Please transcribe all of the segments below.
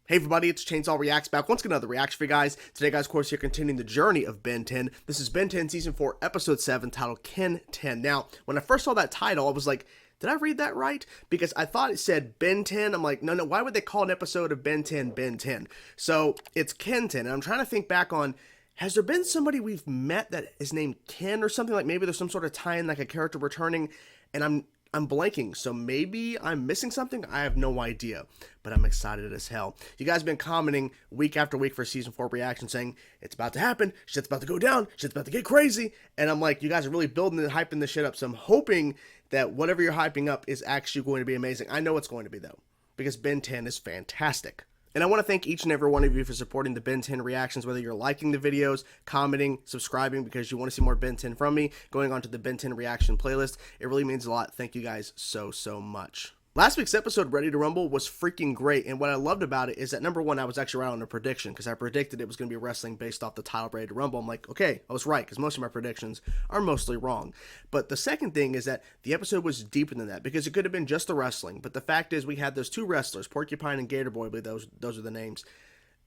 Hey everybody, it's Chainsaw Reacts back once again, another reaction for you guys. Today guys, of course, you're continuing the journey of Ben 10. This is Ben 10 Season 4, Episode 7, titled Ken 10. Now, when I first saw that title, I was like, did I read that right? Because I thought it said Ben 10. I'm like, no, why would they call an episode of Ben 10 Ben 10? So, it's Ken 10, and I'm trying to think back on, has there been somebody we've met that is named Ken or something? Like maybe there's some sort of tie-in, like a character returning, and I'm blanking, so maybe I'm missing something. I have no idea, but I'm excited as hell. You guys have been commenting week after week for Season 4 reaction saying, it's about to happen, shit's about to go down, shit's about to get crazy, and I'm like, you guys are really building and hyping this shit up, so I'm hoping that whatever you're hyping up is actually going to be amazing. I know it's going to be, though, because Ben 10 is fantastic. And I want to thank each and every one of you for supporting the Ben 10 reactions, whether you're liking the videos, commenting, subscribing because you want to see more Ben 10 from me, going on to the Ben 10 reaction playlist. It really means a lot. Thank you guys so much. Last week's episode, Ready to Rumble, was freaking great, and what I loved about it is that, number one, I was actually right on a prediction, because I predicted it was going to be wrestling based off the title Ready to Rumble. I'm like, okay, I was right, because most of my predictions are mostly wrong. But the second thing is that the episode was deeper than that, because it could have been just the wrestling, but the fact is we had those two wrestlers, Porcupine and Gator Boy, I believe those are the names.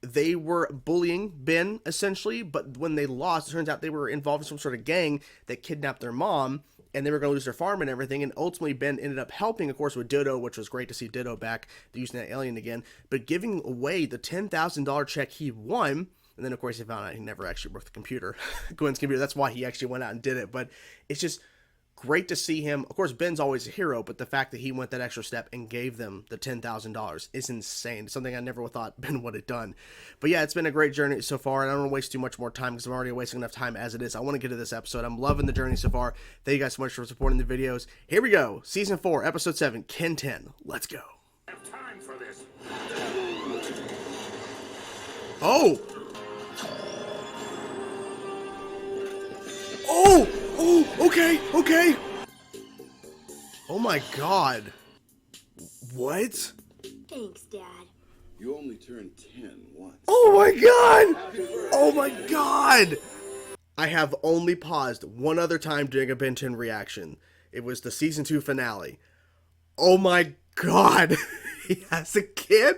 They were bullying Ben, essentially, but when they lost, it turns out they were involved in some sort of gang that kidnapped their mom, and they were going to lose their farm and everything, and ultimately Ben ended up helping, of course, with Ditto, which was great to see Ditto back, using that alien again, but giving away the $10,000 check he won, and then, of course, he found out he never actually broke the computer, Gwen's computer. That's why he actually went out and did it, but it's just great to see him. Of course, Ben's always a hero, but the fact that he went that extra step and gave them the $10,000 is insane. It's something I never thought Ben would have done. But yeah, it's been a great journey so far, and I don't want to waste too much more time because I'm already wasting enough time as it is. I want to get to this episode. I'm loving the journey so far. Thank you guys so much for supporting the videos. Here we go. Season 4, Episode 7, Ken 10. Let's go. I have time for this. Oh! Okay. Oh my god. What? Thanks, Dad. You only turned 10 once. Oh my god! Oh my god! I have only paused one other time during a Ben 10 reaction. It was the Season 2 finale. Oh my god! He has a kid?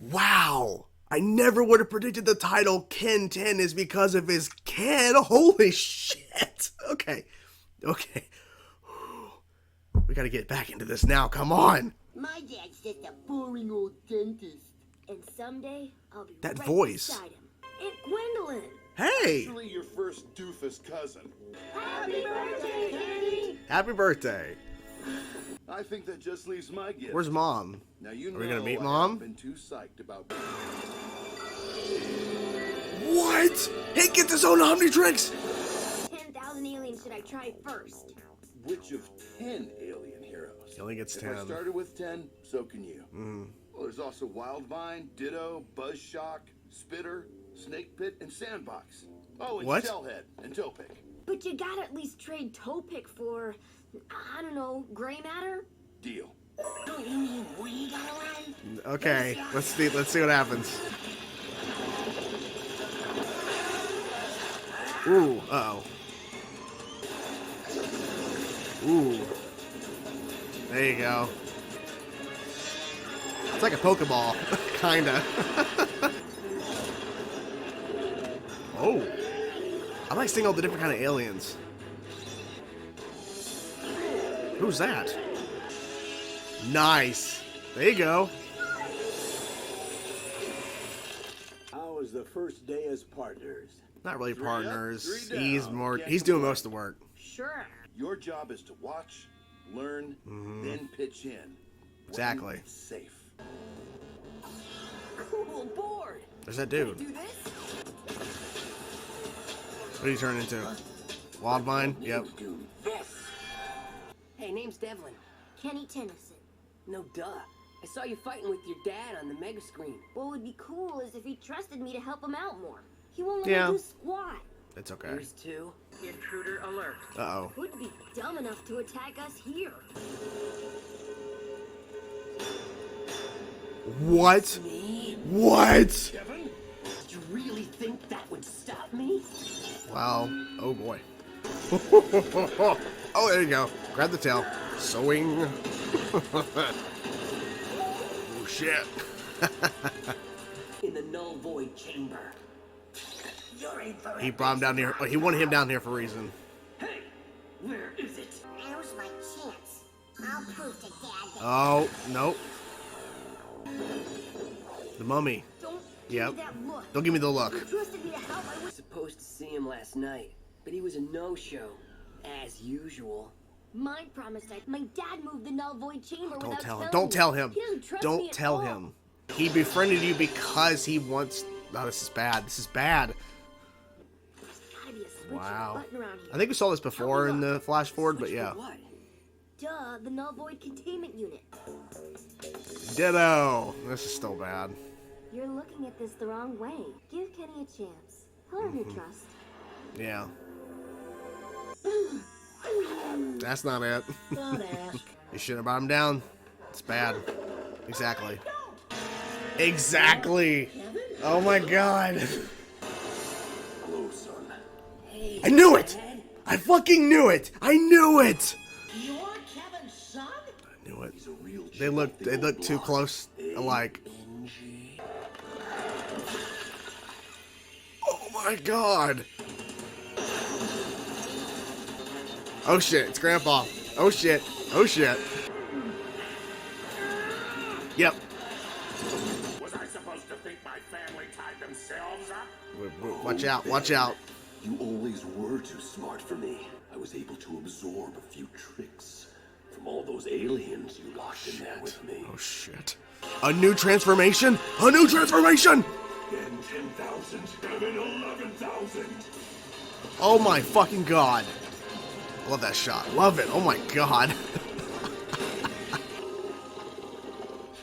Wow! I never would have predicted the title Ken 10 is because of his kid. Holy shit! Okay. We gotta get back into this now, come on! My dad's just a boring old dentist. And someday, I'll be That right voice. beside him. And Gwendolyn! Hey! Actually, your first doofus cousin. Happy birthday, Kenny! Happy birthday. I think that just leaves my gift. Where's Mom? Now you know Are we gonna meet I Mom? haven't been too psyched about. What? He gets his own Omnitrix! 10,000 aliens should I try first? Which of 10 alien heroes? He only gets If 10. I started with 10, so can you. Mm. Well, there's also Wildvine, Ditto, Buzzshock, Spitter, Snake Pit, and Sandbox. Oh, and What? Shellhead and Topic. But you gotta at least trade Topic for, I don't know, gray matter? Deal. Oh, you mean we gotta run? Okay, let's see what happens. Ooh, uh-oh. Ooh. There you go. It's like a Pokeball, kinda. Oh. I like seeing all the different kind of aliens. Who's that? Nice. There you go. How was the first day as partners? Not really 3 up, partners. 3 He's down. more. Can't He's doing complain. most of the work. Sure. Your job is to watch, learn, then pitch in. When Exactly. it's safe. Cool board. There's that dude. Do this? What did he turn into? Wildvine? Yep. Do This. Hey, name's Devlin. Kenny Tennyson. No duh. I saw you fighting with your dad on the mega screen. What would be cool is if he trusted me to help him out more. He won't let Yeah. me do squat. It's okay. Here's 2. Intruder alert. Uh-oh. Would be dumb enough to attack us here. What? Me? What? Kevin? Did you really think that would stop me? Wow. Oh boy. Oh, there you go. Grab the tail. Swing. Oh shit. In the null void chamber. You're in for He it. brought him down here. Oh, he wanted him down here for a reason. Hey, where is it? Now's my chance. I'll prove to Dad that Oh, nope. The mummy. Don't Yep. give me that look. Don't give me the look. You trusted me to help. I I was was. supposed to see him last night, but he was a no-show, as usual. Mine promised I. My dad moved the null void chamber Don't without tell him. telling Don't me. tell him. He doesn't trust me Don't at tell all. him. He befriended you because he wants. Oh, this is bad. This is bad. There's gotta be a switch Wow. or button around here. I think we saw this before in the flash forward, but Switch yeah. for what? Duh, the null void containment unit. Ditto. This is still bad. You're looking at this the wrong way. Give Kenny a chance. He'll earn your trust. Yeah. That's not it. Don't ask. You shouldn't have brought him down. It's bad. Exactly. Exactly. Oh my god. Hello, son. Hey, I knew it! Dad. I fucking knew it! I knew it! You're Kevin's son? I knew it. He's a real They look too close alike. OMG. Oh my god. Oh shit, it's Grandpa. Oh shit. Oh shit. Yep. Was I supposed to think my family tied themselves up? Watch out, watch out. You always were too smart for me. I was able to absorb a few tricks from all those aliens you locked in there with me. Oh shit. A new transformation? A new transformation! Then 10,000, then 11,000. Oh my fucking god. Love that shot. Love it. Oh my god.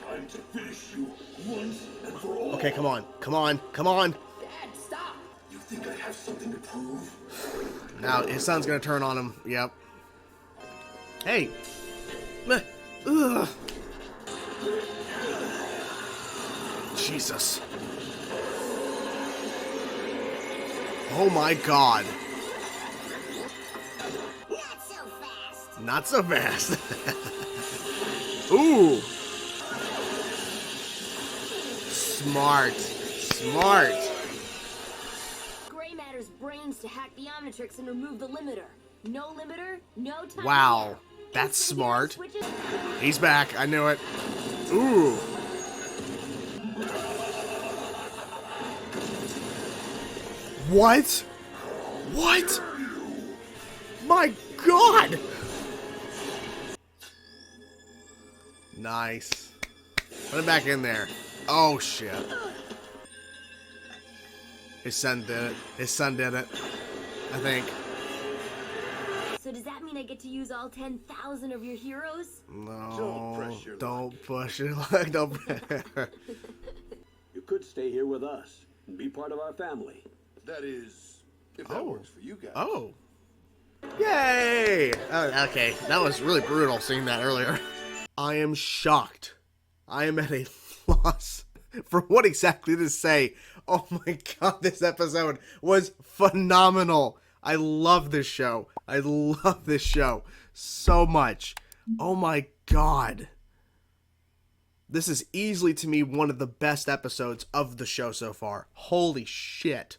Time to finish you once and for all. Okay, come on. Come on. Come on. Dad, stop! You think I have something to prove? Now his son's gonna turn on him. Yep. Hey. Meh. Ugh. Jesus. Oh my god. Not so fast. Not so fast. Ooh. Smart. Smart. Gray Matter's brains to hack the Omnitrix and remove the limiter. No limiter, no time. Wow. here. That's Just smart. switches- He's back. I knew it. Ooh. What? What? My god! Nice. Put him back in there. Oh shit. His son did it. His son did it. I think. So does that mean I get to use all 10,000 of your heroes? No. Don't press your Don't push your luck. Don't. You could stay here with us and be part of our family. That is, if that Oh. works for you guys. Oh. Yay! Okay, that was really brutal seeing that earlier. I am shocked. I am at a loss for what exactly to say. Oh my god, this episode was phenomenal. I love this show. I love this show so much. Oh my god. This is easily to me one of the best episodes of the show so far. Holy shit.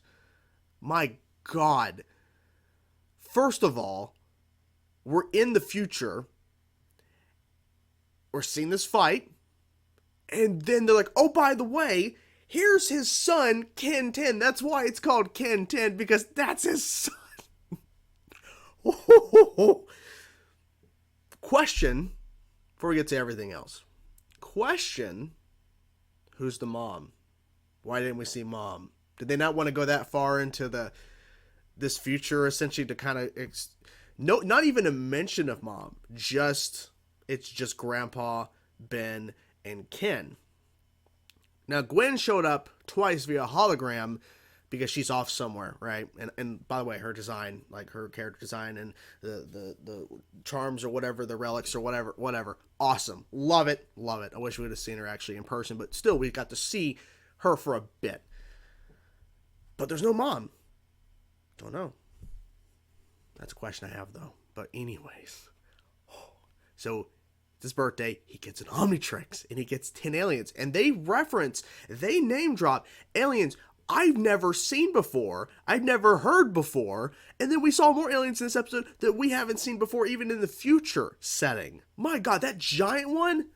My god. First of all, we're in the future. We're seeing this fight. And then they're like, oh, by the way, here's his son, Ken 10. That's why it's called Ken 10, because that's his son. Question, before we get to everything else. Question, who's the mom? Why didn't we see mom? Did they not want to go that far into this future, essentially, to kind of no, not even a mention of mom. It's just Grandpa, Ben, and Ken. Now Gwen showed up twice via hologram because she's off somewhere, right? And by the way, her design, like her character design and the charms or whatever, the relics or whatever, awesome, love it. I wish we would have seen her actually in person, but still, we got to see her for a bit. But there's no mom. Don't know. That's a question I have, though. But anyways. So, his birthday, he gets an Omnitrix, and he gets 10 aliens. And they name drop aliens I've never seen before, I've never heard before, and then we saw more aliens in this episode that we haven't seen before, even in the future setting. My God, that giant one?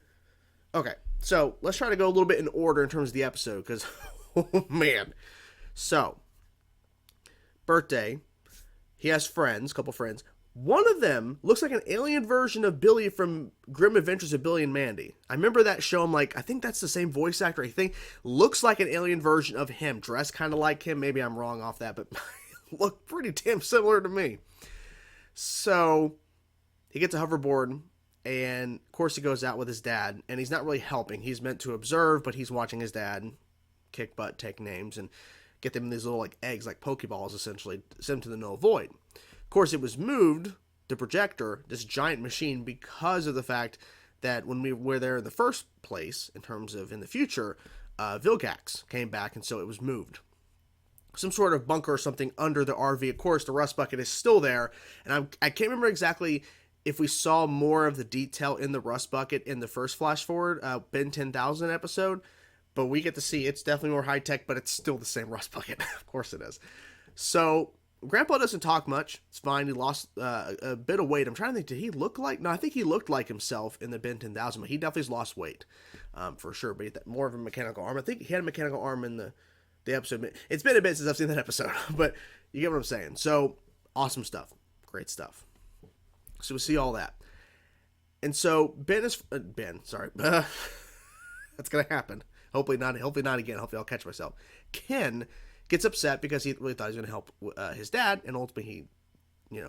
Okay, so let's try to go a little bit in order in terms of the episode, because, oh man. So, birthday, he has friends, a couple friends. One of them looks like an alien version of Billy from Grim Adventures of Billy and Mandy. I remember that show. I'm like, I think that's the same voice actor. I think looks like an alien version of him, dressed kind of like him. Maybe I'm wrong off that, but look pretty damn similar to me. So he gets a hoverboard, and of course he goes out with his dad, and he's not really helping. He's meant to observe, but he's watching his dad kick butt, take names, and get them in these little like eggs, like Pokeballs, essentially, send them to the null void. Of course, it was moved, the projector, this giant machine, because of the fact that when we were there in the first place, in terms of in the future, Vilgax came back, and so it was moved. Some sort of bunker or something under the RV. Of course, the rust bucket is still there, and I can't remember exactly if we saw more of the detail in the rust bucket in the first flash forward, Ben 10,000 episode, but we get to see it's definitely more high-tech, but it's still the same rust bucket. Of course it is. So Grandpa doesn't talk much. It's fine. He lost a bit of weight. I'm trying to think, did he look like... No, I think he looked like himself in the Ben 10,000, but he definitely has lost weight, for sure. But he had more of a mechanical arm. I think he had a mechanical arm in the episode. It's been a bit since I've seen that episode, but you get what I'm saying. So, awesome stuff. Great stuff. So we see all that. And so, that's going to happen. Hopefully not again. Hopefully I'll catch myself. Ken gets upset because he really thought he was going to help his dad, and ultimately he,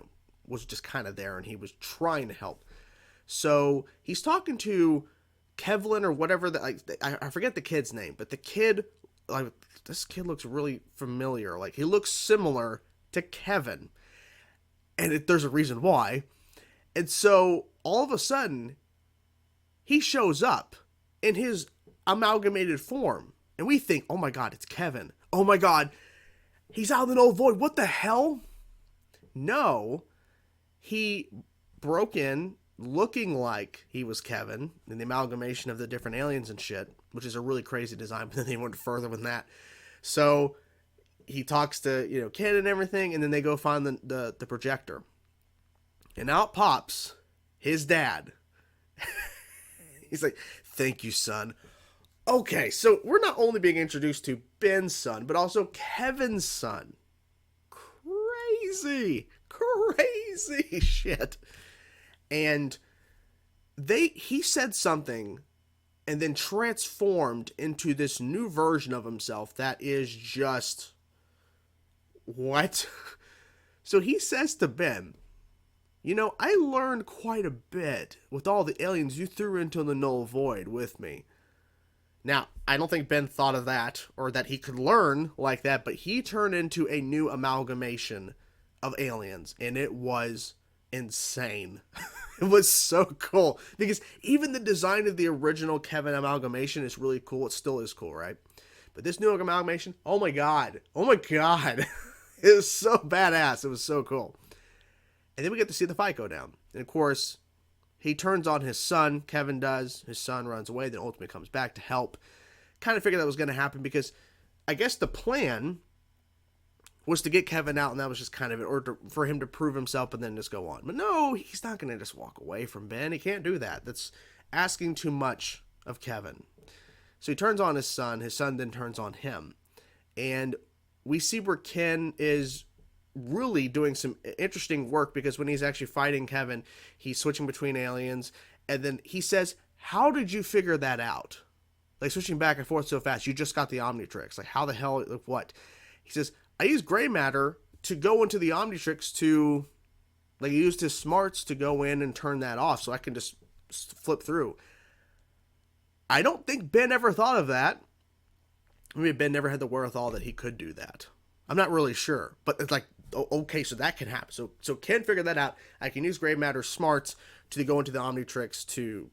was just kind of there, and he was trying to help. So he's talking to Kevlin or whatever. I forget the kid's name, but the kid, like, this kid looks really familiar. Like, he looks similar to Kevin, and there's a reason why. And so all of a sudden, he shows up in his amalgamated form, and we think, oh my God, it's Kevin. Oh my God, he's out in the null void. What the hell? No, he broke in looking like he was Kevin in the amalgamation of the different aliens and shit, which is a really crazy design, but then they went further than that. So he talks to, Ken and everything, and then they go find the projector. And out pops his dad. He's like, thank you, son. Okay, so we're not only being introduced to Ben's son, but also Kevin's son. Crazy shit. And he said something and then transformed into this new version of himself that is just... What? So he says to Ben, I learned quite a bit with all the aliens you threw into the null void with me. Now, I don't think Ben thought of that, or that he could learn like that, but he turned into a new amalgamation of aliens, and it was insane. It was so cool, because even the design of the original Kevin amalgamation is really cool. It still is cool, right? But this new amalgamation, oh my God. It was so badass. It was so cool. And then we get to see the fight go down. And of course, he turns on his son, Kevin does. His son runs away, then ultimately comes back to help. Kind of figured that was going to happen because I guess the plan was to get Kevin out, and that was just kind of it, or for him to prove himself and then just go on. But no, he's not going to just walk away from Ben. He can't do that. That's asking too much of Kevin. So he turns on his son then turns on him. And we see where Ken is really doing some interesting work, because when he's actually fighting Kevin, he's switching between aliens, and then he says, how did you figure that out? Like, switching back and forth so fast, you just got the Omnitrix. Like, how the hell, what? He says, I used gray matter to go into the Omnitrix to, like, he used his smarts to go in and turn that off so I can just flip through. I don't think Ben ever thought of that. Maybe Ben never had the wherewithal that he could do that. I'm not really sure, but it's like, okay, so that can happen. So Ken figured that out. I can use gray matter smarts to go into the Omnitrix to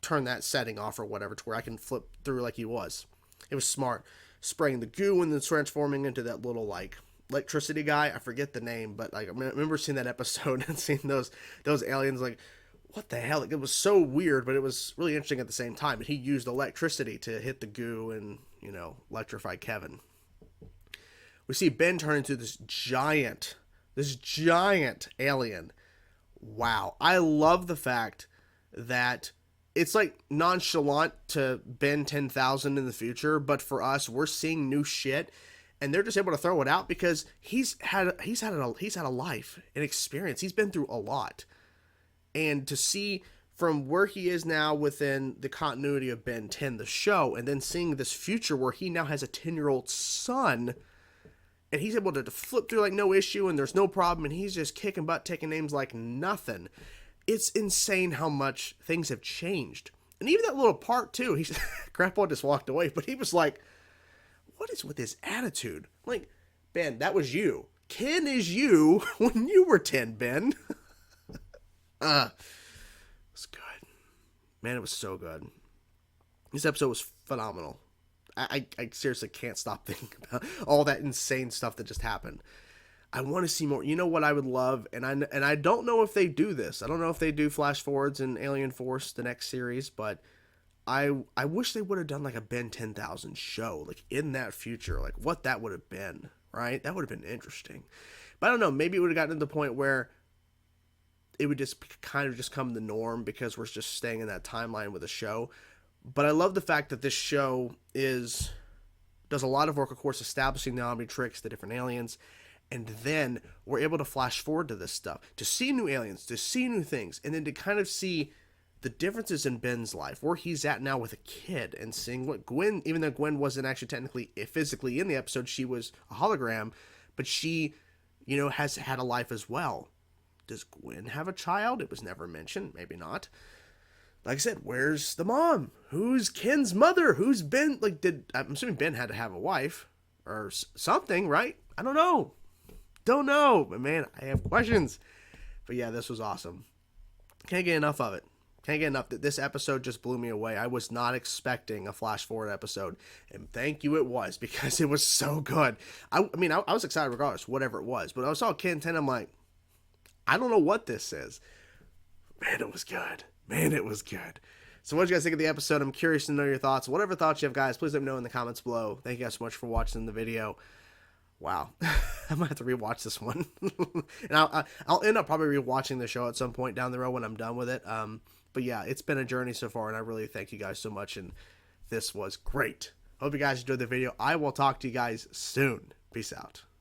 turn that setting off or whatever, to where I can flip through like he was. It was smart. Spraying the goo and then transforming into that little, like, electricity guy. I forget the name, but, like, I remember seeing that episode and seeing those aliens, like, what the hell? Like, it was so weird, but it was really interesting at the same time. And he used electricity to hit the goo and, you know, electrify Kevin. We see Ben turn into this giant alien. Wow. I love the fact that it's like nonchalant to Ben 10,000 in the future, but for us, we're seeing new shit, and they're just able to throw it out because he's had a life, an experience. He's been through a lot. And to see from where he is now within the continuity of Ben 10, the show, and then seeing this future where he now has a 10-year-old son, and he's able to flip through like no issue, and there's no problem, and he's just kicking butt, taking names like nothing. It's insane how much things have changed. And even that little part, too, Grandpa just walked away, but he was like, what is with his attitude? Like, Ben, that was you. Ken is you when you were 10, Ben. It's good. Man, it was so good. This episode was phenomenal. I seriously can't stop thinking about all that insane stuff that just happened. I want to see more. You know what I would love, and I don't know if they do this. I don't know if they do flash forwards in Alien Force, the next series, but I wish they would have done like a Ben 10,000 show, like in that future, like what that would have been, right? That would have been interesting. But I don't know, maybe it would have gotten to the point where it would just kind of just come the norm because we're just staying in that timeline with the show. But I love the fact that this show does a lot of work, of course, establishing the Omnitrix, the different aliens, and then we're able to flash forward to this stuff, to see new aliens, to see new things, and then to kind of see the differences in Ben's life, where he's at now with a kid, and seeing what Gwen, even though Gwen wasn't actually technically physically in the episode, she was a hologram, but she, you know, has had a life as well. Does Gwen have a child? It was never mentioned. Maybe not. Like I said, where's the mom? Who's Ken's mother? Who's Ben? Like, I'm assuming Ben had to have a wife or something, right? I don't know. Don't know. But man, I have questions. But yeah, this was awesome. Can't get enough of it. Can't get enough. This episode just blew me away. I was not expecting a flash forward episode, and thank you, it was, because it was so good. I mean, I was excited regardless, whatever it was. But I saw Ken 10, I'm like, I don't know what this is. Man, it was good. Man, it was good. So what did you guys think of the episode? I'm curious to know your thoughts. Whatever thoughts you have, guys, please let me know in the comments below. Thank you guys so much for watching the video. Wow. I might have to rewatch this one. And I'll end up probably rewatching the show at some point down the road when I'm done with it. But yeah, it's been a journey so far, and I really thank you guys so much, and this was great. Hope you guys enjoyed the video. I will talk to you guys soon. Peace out.